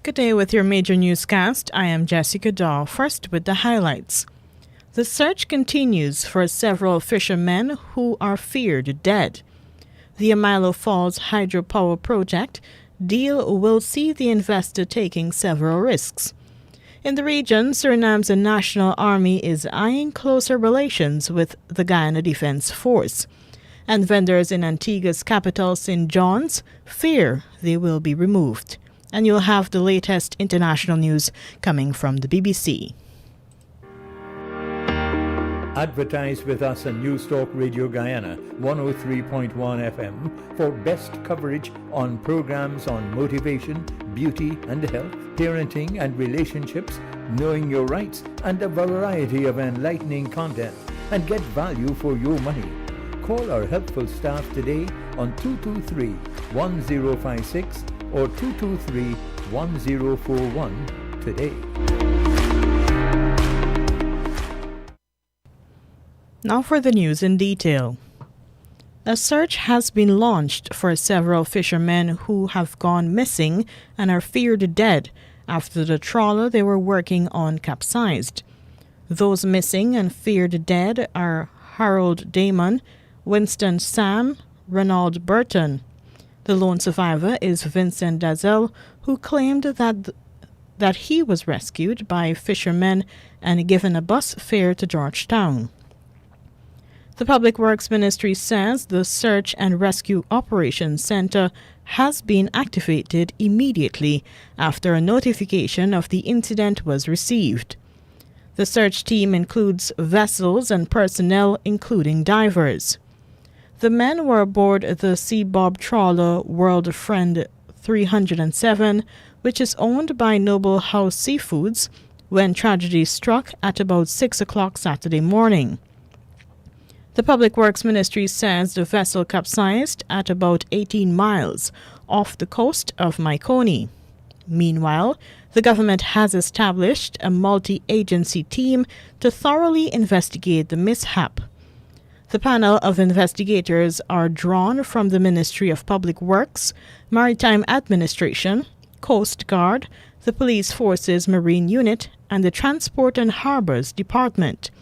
Good day with your major newscast. I am Jessica Daw. First with the highlights. The search continues for several fishermen who are feared dead. The Amilo Falls hydropower project deal will see the investor taking several risks. In the region, Suriname's National Army is eyeing closer relations with the Guyana Defense Force. And vendors in Antigua's capital, St. John's, fear they will be removed. And you'll have the latest international news coming from the BBC. Advertise with us on News Talk Radio Guyana 103.1 FM for best coverage on programs on motivation, beauty and health, parenting and relationships, knowing your rights, and a variety of enlightening content, and get value for your money. Call our helpful staff today on 223-1056 or 223-1041 today. Now for the news in detail. A search has been launched for several fishermen who have gone missing and are feared dead after the trawler they were working on capsized. Those missing and feared dead are Harold Damon, Winston Sam, Ronald Burton. The lone survivor is Vincent Dazel, who claimed that he was rescued by fishermen and given a bus fare to Georgetown. The Public Works Ministry says the Search and Rescue Operations Center has been activated immediately after a notification of the incident was received. The search team includes vessels and personnel, including divers. The men were aboard the Seabob trawler World Friend 307, which is owned by Noble House Seafoods, when tragedy struck at about 6 o'clock Saturday morning. The Public Works Ministry says the vessel capsized at about 18 miles off the coast of Maikoni. Meanwhile, the government has established a multi-agency team to thoroughly investigate the mishap. The panel of investigators are drawn from the Ministry of Public Works, Maritime Administration, Coast Guard, the Police Forces Marine Unit, and the Transport and Harbors Department.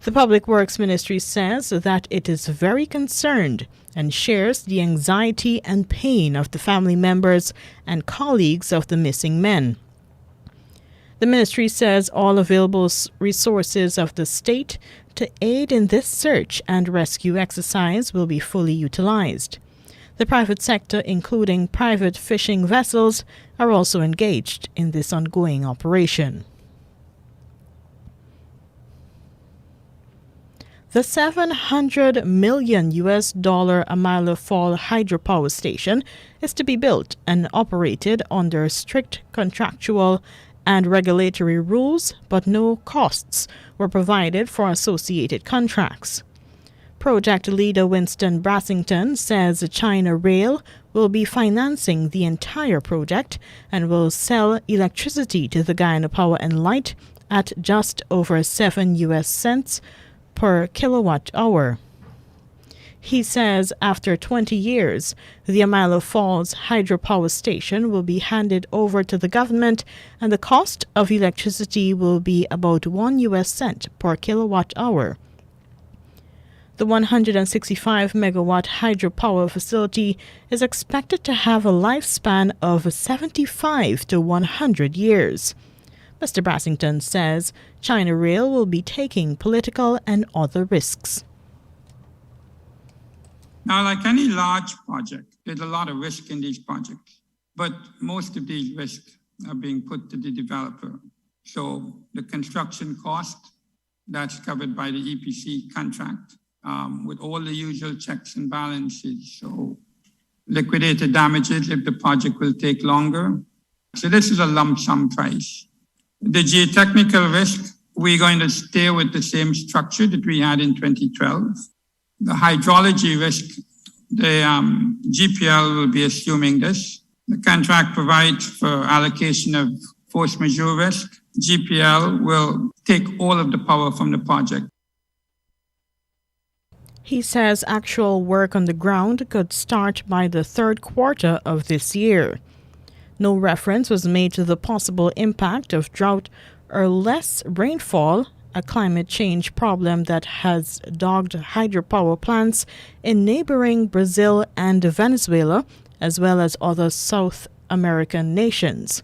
The Public Works Ministry says that it is very concerned and shares the anxiety and pain of the family members and colleagues of the missing men. The ministry says all available resources of the state to aid in this search and rescue exercise will be fully utilized. The private sector, including private fishing vessels, are also engaged in this ongoing operation. The $700 million Amilo Fall hydropower station is to be built and operated under strict contractual and regulatory rules, but no costs were provided for associated contracts. Project leader Winston Brassington says China Rail will be financing the entire project and will sell electricity to the Guyana Power and Light at just over 7 US cents per kilowatt hour. He says after 20 years, the Amilo Falls hydropower station will be handed over to the government and the cost of electricity will be about 1 US cent per kilowatt hour. The 165 megawatt hydropower facility is expected to have a lifespan of 75 to 100 years. Mr. Brassington says China Rail will be taking political and other risks. Now, like any large project, there's a lot of risk in these projects, but most of these risks are being put to the developer. So the construction cost, that's covered by the EPC contract with all the usual checks and balances. So liquidated damages if the project will take longer. So this is a lump sum price. The geotechnical risk, we're going to stay with the same structure that we had in 2012. The hydrology risk, the GPL will be assuming this. The contract provides for allocation of force majeure risk. GPL will take all of the power from the project. He says actual work on the ground could start by the third quarter of this year. No reference was made to the possible impact of drought or less rainfall, a climate change problem that has dogged hydropower plants in neighboring Brazil and Venezuela, as well as other South American nations.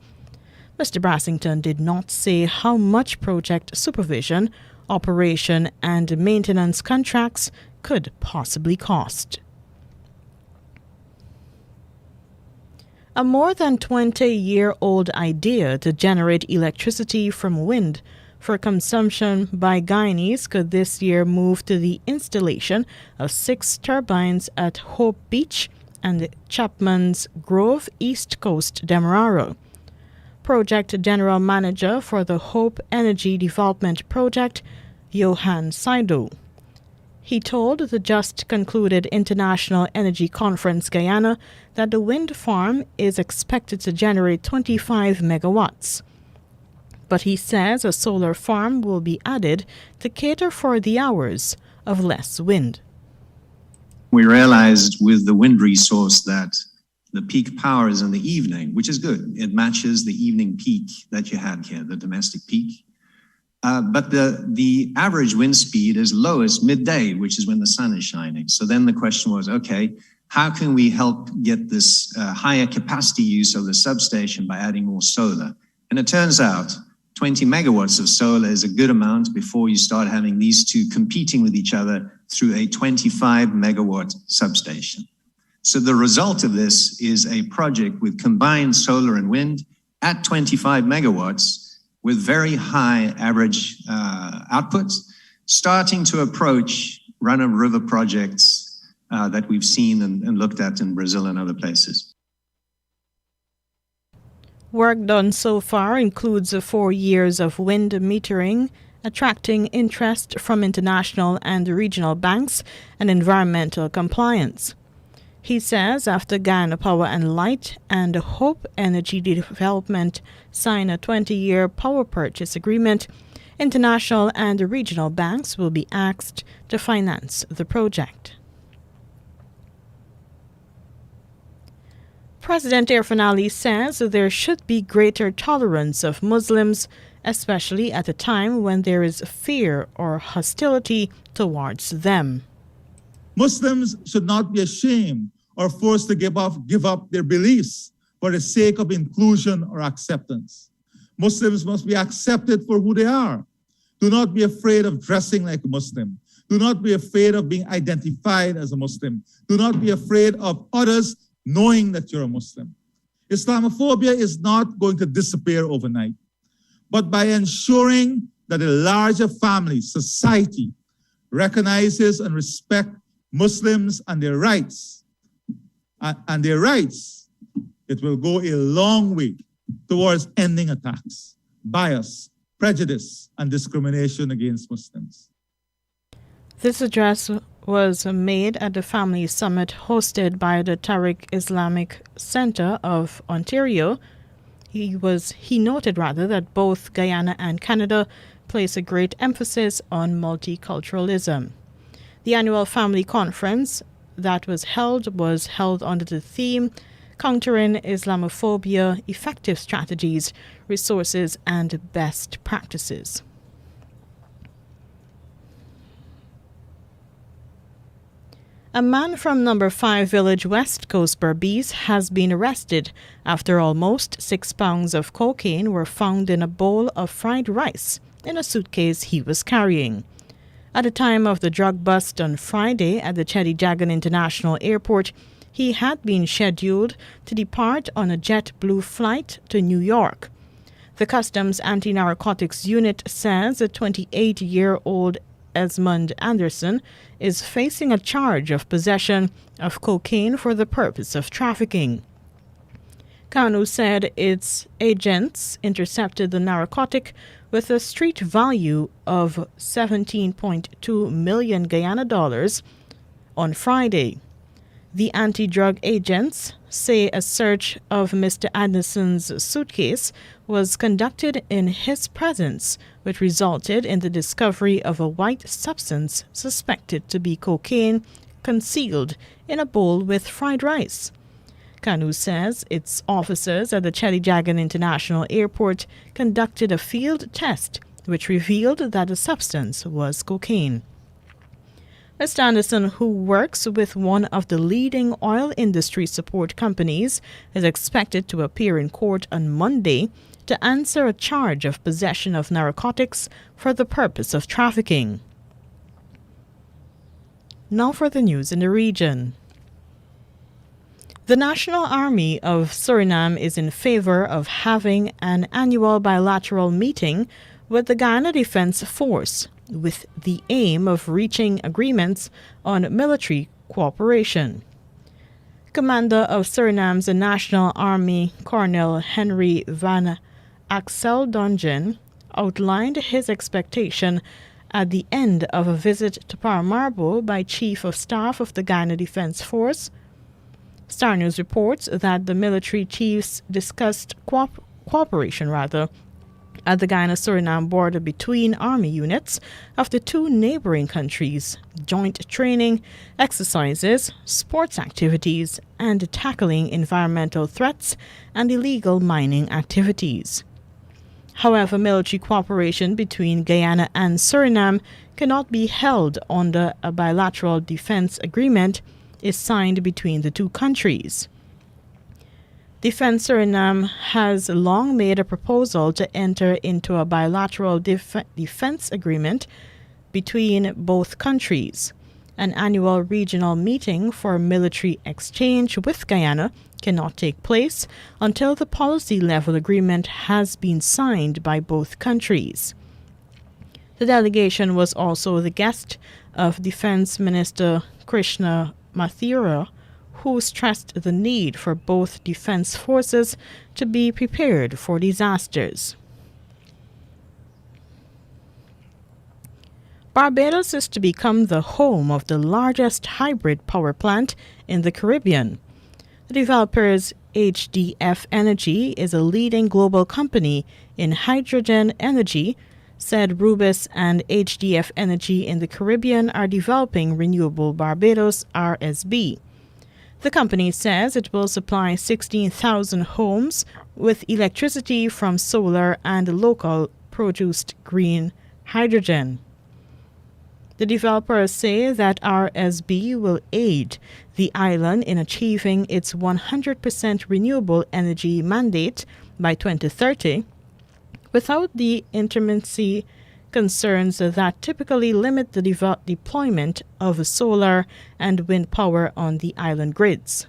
Mr. Brassington did not say how much project supervision, operation, and maintenance contracts could possibly cost. A more than 20-year-old idea to generate electricity from wind for consumption by Guyanese could this year move to the installation of 6 turbines at Hope Beach and Chapman's Grove East Coast Demerara. Project General Manager for the Hope Energy Development Project, Johan Saido. He told the just concluded International Energy Conference Guyana that the wind farm is expected to generate 25 megawatts. But he says a solar farm will be added to cater for the hours of less wind. We realized with the wind resource that the peak power is in the evening, which is good. It matches the evening peak that you had here, the domestic peak. But the average wind speed is lowest midday, which is when the sun is shining. So then the question was, okay, how can we help get this higher capacity use of the substation by adding more solar? And it turns out 20 megawatts of solar is a good amount before you start having these two competing with each other through a 25 megawatt substation. So the result of this is a project with combined solar and wind at 25 megawatts with very high average outputs, starting to approach run-of-river projects that we've seen and looked at in Brazil and other places. Work done so far includes 4 years of wind metering, attracting interest from international and regional banks, and environmental compliance. He says after Guyana Power and Light and Hope Energy Development sign a 20-year power purchase agreement, international and regional banks will be asked to finance the project. President Irfan Ali says there should be greater tolerance of Muslims, especially at a time when there is fear or hostility towards them. Muslims should not be ashamed or forced to give up their beliefs for the sake of inclusion or acceptance. Muslims must be accepted for who they are. Do not be afraid of dressing like a Muslim. Do not be afraid of being identified as a Muslim. Do not be afraid of others knowing that you're a Muslim. Islamophobia is not going to disappear overnight, but by ensuring that a larger family, society, recognizes and respects Muslims and their rights, it will go a long way towards ending attacks, bias, prejudice, and discrimination against Muslims. This address was made at the Family Summit hosted by the Tariq Islamic Center of Ontario. He noted that both Guyana and Canada place a great emphasis on multiculturalism. The annual family conference that was held under the theme Countering Islamophobia, Effective Strategies, Resources, and Best Practices. A man from number 5 Village, West Coast, Berbice, has been arrested after almost 6 pounds of cocaine were found in a bowl of fried rice in a suitcase he was carrying. At the time of the drug bust on Friday at the Cheddi Jagan International Airport, he had been scheduled to depart on a JetBlue flight to New York. The Customs Anti-Narcotics Unit says a 28-year-old Esmond Anderson is facing a charge of possession of cocaine for the purpose of trafficking. Kanu said its agents intercepted the narcotic with a street value of 17.2 million Guyana dollars on Friday. The anti-drug agents say a search of Mr. Anderson's suitcase was conducted in his presence, which resulted in the discovery of a white substance suspected to be cocaine concealed in a bowl with fried rice. Kanu says its officers at the Chedijagan International Airport conducted a field test which revealed that the substance was cocaine. Mr. Anderson, who works with one of the leading oil industry support companies, is expected to appear in court on Monday to answer a charge of possession of narcotics for the purpose of trafficking. Now for the news in the region. The National Army of Suriname is in favor of having an annual bilateral meeting with the Guyana Defense Force with the aim of reaching agreements on military cooperation. Commander of Suriname's National Army, Colonel Henry Van Axel Dongen, outlined his expectation at the end of a visit to Paramaribo by Chief of Staff of the Guyana Defense Force. Star News reports that the military chiefs discussed cooperation at the Guyana-Suriname border between army units of the two neighboring countries, joint training, exercises, sports activities, and tackling environmental threats and illegal mining activities. However, military cooperation between Guyana and Suriname cannot be held under a bilateral defense agreement is signed between the two countries. Defense Suriname has long made a proposal to enter into a bilateral defense agreement between both countries. An annual regional meeting for military exchange with Guyana cannot take place until the policy-level agreement has been signed by both countries. The delegation was also the guest of Defense Minister Krishna Mathura, who stressed the need for both defense forces to be prepared for disasters. Barbados is to become the home of the largest hybrid power plant in the Caribbean. The developer's HDF Energy is a leading global company in hydrogen energy, said Rubis, and HDF Energy in the Caribbean are developing Renewable Barbados RSB. The company says it will supply 16,000 homes with electricity from solar and local produced green hydrogen. The developers say that RSB will aid the island in achieving its 100% renewable energy mandate by 2030 without the intermittency concerns that typically limit the deployment of solar and wind power on the island grids.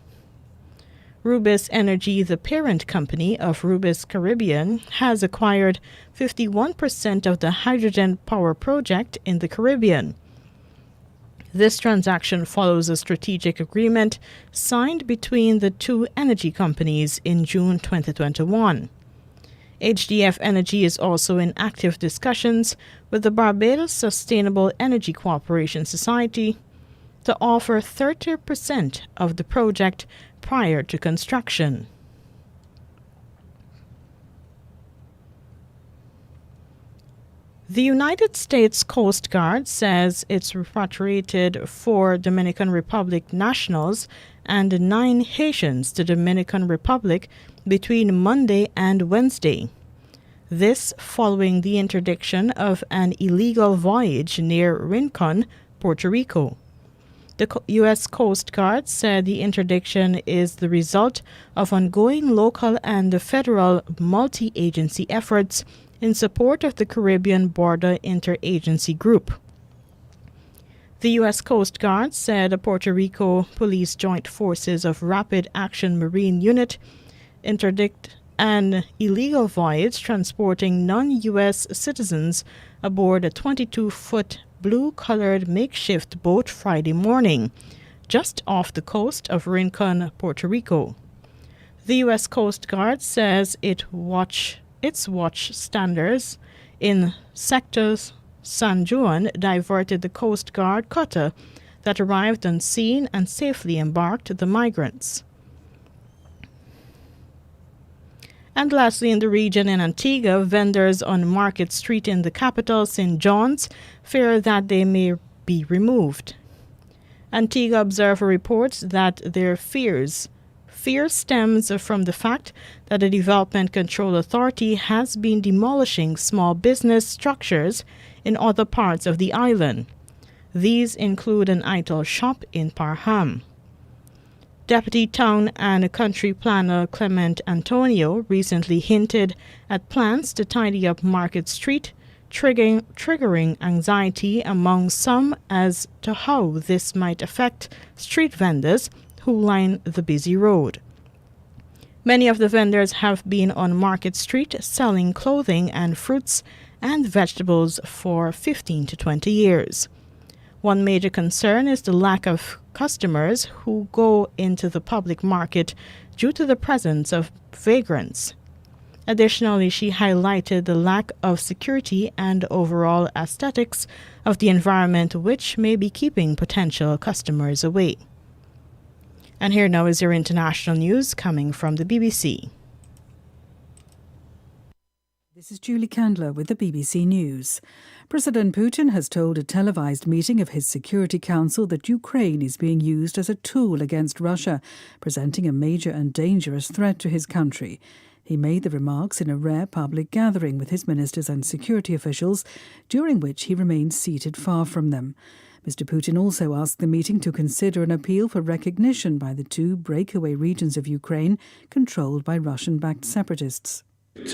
Rubis Energy, the parent company of Rubis Caribbean, has acquired 51% of the hydrogen power project in the Caribbean. This transaction follows a strategic agreement signed between the two energy companies in June 2021. HDF Energy is also in active discussions with the Barbados Sustainable Energy Cooperation Society to offer 30% of the project prior to construction. The United States Coast Guard says it's repatriated 4 Dominican Republic nationals and 9 Haitians to Dominican Republic between Monday and Wednesday. This following the interdiction of an illegal voyage near Rincon, Puerto Rico. The U.S. Coast Guard said the interdiction is the result of ongoing local and federal multi-agency efforts in support of the Caribbean Border Interagency Group. The U.S. Coast Guard said a Puerto Rico Police Joint Forces of Rapid Action Marine Unit interdict an illegal voyage transporting non-U.S. citizens aboard a 22-foot blue-colored makeshift boat Friday morning, just off the coast of Rincon, Puerto Rico. The U.S. Coast Guard says its watch standards in sectors San Juan diverted the Coast Guard cutter that arrived on scene and safely embarked the migrants. And lastly, in the region in Antigua, vendors on Market Street in the capital, St. John's, fear that they may be removed. Antigua Observer reports that their fears Fear stems from the fact that the Development Control Authority has been demolishing small business structures in other parts of the island. These include an idol shop in Parham. Deputy Town and Country Planner Clement Antonio recently hinted at plans to tidy up Market Street, triggering anxiety among some as to how this might affect street vendors who line the busy road. Many of the vendors have been on Market Street selling clothing and fruits and vegetables for 15 to 20 years. One major concern is the lack of customers who go into the public market due to the presence of vagrants. Additionally, she highlighted the lack of security and overall aesthetics of the environment, which may be keeping potential customers away. And here now is your international news coming from the BBC. This is Julie Candler with the BBC News. President Putin has told a televised meeting of his Security Council that Ukraine is being used as a tool against Russia, presenting a major and dangerous threat to his country. He made the remarks in a rare public gathering with his ministers and security officials, during which he remained seated far from them. Mr. Putin also asked the meeting to consider an appeal for recognition by the two breakaway regions of Ukraine controlled by Russian-backed separatists. The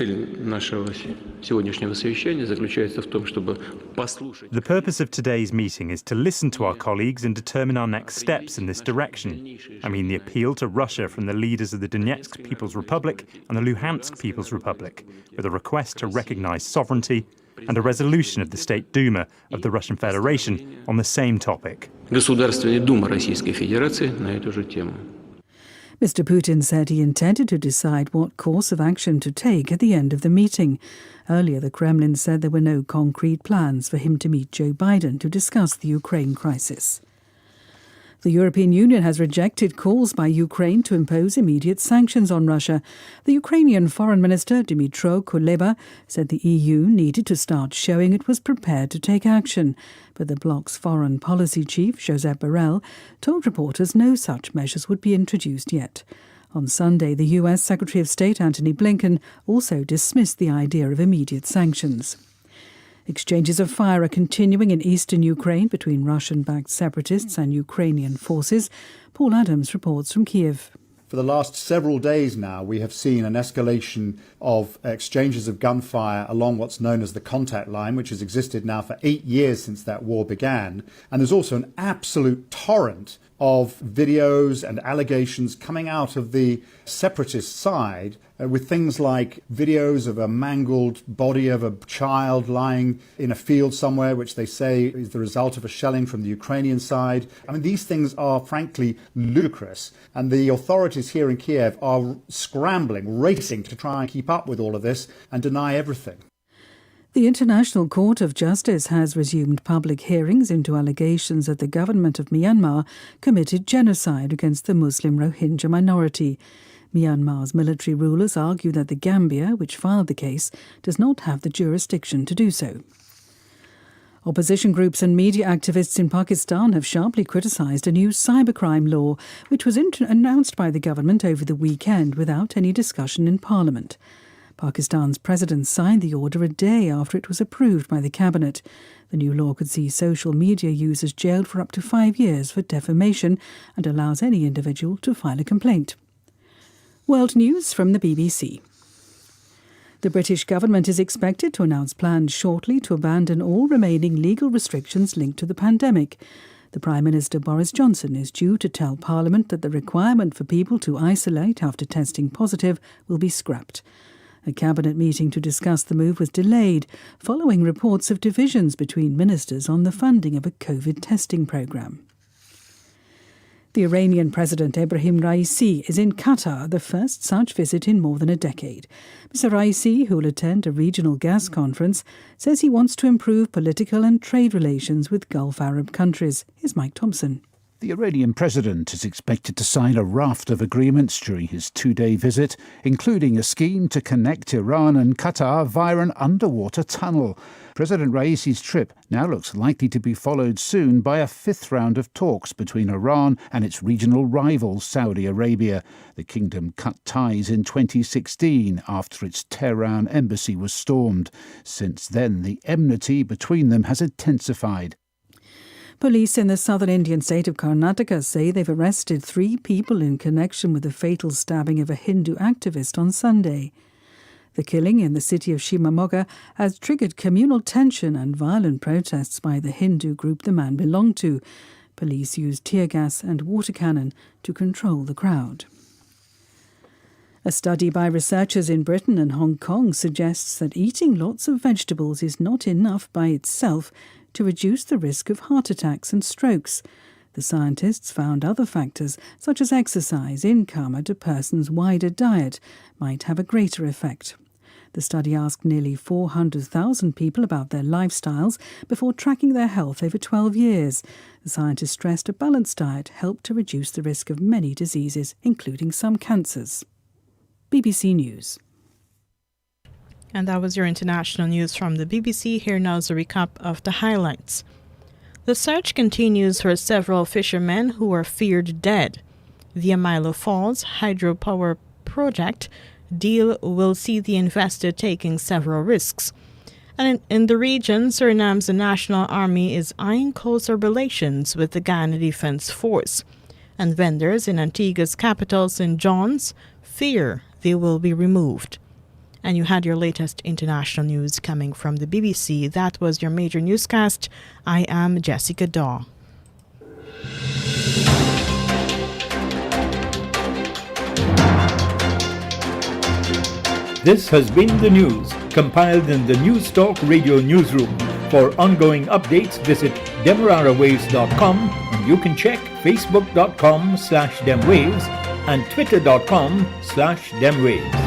purpose of today's meeting is to listen to our colleagues and determine our next steps in this direction. I mean the appeal to Russia from the leaders of the Donetsk People's Republic and the Luhansk People's Republic, with a request to recognize sovereignty and a resolution of the State Duma of the Russian Federation on the same topic. Mr. Putin said he intended to decide what course of action to take at the end of the meeting. Earlier, the Kremlin said there were no concrete plans for him to meet Joe Biden to discuss the Ukraine crisis. The European Union has rejected calls by Ukraine to impose immediate sanctions on Russia. The Ukrainian Foreign Minister, Dmytro Kuleba, said the EU needed to start showing it was prepared to take action. But the bloc's foreign policy chief, Josep Borrell, told reporters no such measures would be introduced yet. On Sunday, the US Secretary of State Antony Blinken also dismissed the idea of immediate sanctions. Exchanges of fire are continuing in eastern Ukraine between Russian-backed separatists and Ukrainian forces. Paul Adams reports from Kiev. For the last several days now, we have seen an escalation of exchanges of gunfire along what's known as the contact line, which has existed now for 8 years since that war began. And there's also an absolute torrent of videos and allegations coming out of the separatist side with things like videos of a mangled body of a child lying in a field somewhere, which they say is the result of a shelling from the Ukrainian side. I mean, these things are frankly ludicrous. And the authorities here in Kiev are scrambling, racing to try and keep up with all of this and deny everything. The International Court of Justice has resumed public hearings into allegations that the government of Myanmar committed genocide against the Muslim Rohingya minority. Myanmar's military rulers argue that the Gambia, which filed the case, does not have the jurisdiction to do so. Opposition groups and media activists in Pakistan have sharply criticised a new cybercrime law, which was announced by the government over the weekend without any discussion in Parliament. Pakistan's president signed the order a day after it was approved by the cabinet. The new law could see social media users jailed for up to 5 years for defamation and allows any individual to file a complaint. World News from the BBC. The British government is expected to announce plans shortly to abandon all remaining legal restrictions linked to the pandemic. The Prime Minister Boris Johnson is due to tell Parliament that the requirement for people to isolate after testing positive will be scrapped. A cabinet meeting to discuss the move was delayed following reports of divisions between ministers on the funding of a COVID testing programme. The Iranian President Ebrahim Raisi is in Qatar, the first such visit in more than a decade. Mr. Raisi, who will attend a regional gas conference, says he wants to improve political and trade relations with Gulf Arab countries. Here's Mike Thompson. The Iranian president is expected to sign a raft of agreements during his 2-day visit, including a scheme to connect Iran and Qatar via an underwater tunnel. President Raisi's trip now looks likely to be followed soon by a 5th round of talks between Iran and its regional rival Saudi Arabia. The kingdom cut ties in 2016 after its Tehran embassy was stormed. Since then, the enmity between them has intensified. Police in the southern Indian state of Karnataka say they've arrested 3 people in connection with the fatal stabbing of a Hindu activist on Sunday. The killing in the city of Shimoga has triggered communal tension and violent protests by the Hindu group the man belonged to. Police used tear gas and water cannon to control the crowd. A study by researchers in Britain and Hong Kong suggests that eating lots of vegetables is not enough by itself to reduce the risk of heart attacks and strokes. The scientists found other factors, such as exercise, income, and a person's wider diet, might have a greater effect. The study asked nearly 400,000 people about their lifestyles before tracking their health over 12 years. The scientists stressed a balanced diet helped to reduce the risk of many diseases, including some cancers. BBC News. And that was your international news from the BBC. Here now is a recap of the highlights. The search continues for several fishermen who are feared dead. The Amilo Falls hydropower project deal will see the investor taking several risks. And in the region, Suriname's National Army is eyeing closer relations with the Guyana Defence Force. And vendors in Antigua's capital, St. John's, fear they will be removed. And you had your latest international news coming from the BBC. That was your major newscast. I am Jessica Daw. This has been the news, compiled in the News Talk Radio Newsroom. For ongoing updates, visit demerarawaves.com, and you can check facebook.com/demwaves and twitter.com/demwaves.